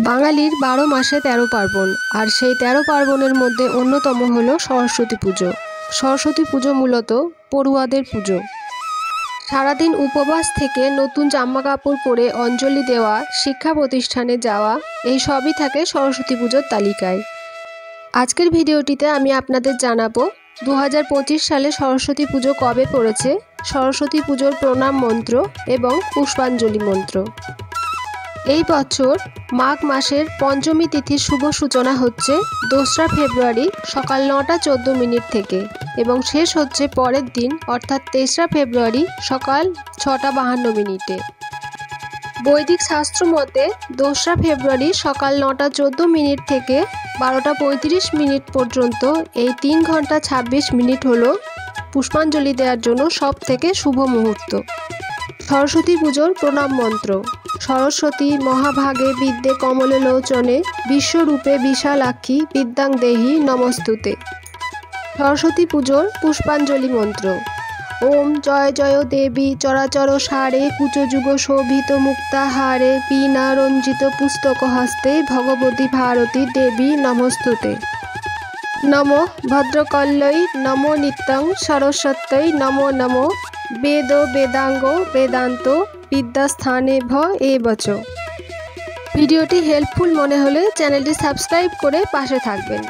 বাঙালির ১২ মাসে ১৩ পার্বণ, আর সেই ১৩ পার্বণের মধ্যে অন্যতম হলো সরস্বতী পুজো। সরস্বতী পুজো মূলত পড়ুয়াদের পুজো। সারাদিন উপবাস থেকে নতুন জামা কাপড় পরে অঞ্জলি দেওয়া, শিক্ষা প্রতিষ্ঠানে যাওয়া, এই সবই থাকে সরস্বতী পুজোর তালিকায়। আজকের ভিডিওটিতে আমি আপনাদের জানাবো 2025 সালে সরস্বতী পুজো কবে পড়েছে, সরস্বতী পুজোর প্রণাম মন্ত্র এবং পুষ্পাঞ্জলি মন্ত্র। এই বছর মাঘ মাসের পঞ্চমী তিথির শুভ সূচনা হচ্ছে 2রা ফেব্রুয়ারি সকাল 9টা 14 মিনিট থেকে এবং শেষ হচ্ছে পরের দিন অর্থাৎ 23রা ফেব্রুয়ারি সকাল 6টা 52 মিনিটে। বৈদিক শাস্ত্র মতে 2রা ফেব্রুয়ারি সকাল 9টা 14 মিনিট থেকে 12টা 35 মিনিট পর্যন্ত এই 3 ঘন্টা 26 মিনিট হলো পুষ্পাঞ্জলি দেওয়ার জন্য সব থেকে শুভ মুহূর্ত। সরস্বতী পুজোর প্রণাম মন্ত্র। সরস্বতী মহাভাগে বিদ্যে কমলে লোচনে বিশ্বরূপে বিশালাক্ষী বিদ্যাং দেহি নমস্তুতে। সরস্বতী পুজোর পুষ্পাঞ্জলি মন্ত্র। ওম জয় জয় দেবী চরাচর সারে কুচযুগ শোভিত মুক্তাহারে বীণা রঞ্জিত পুস্তক হস্তে ভগবতী ভারতী দেবী নমস্তুতে। নমো ভদ্রকল্যৈ নমো নিত্যং সরস্বত্যৈ নমো নমো বেদ বেদাঙ্গ বেদান্ত বিদ্যাস্থানে এবচ। ভিডিওটি হেল্পফুল মনে হলে চ্যানেলটি সাবস্ক্রাইব করে পাশে থাকবেন।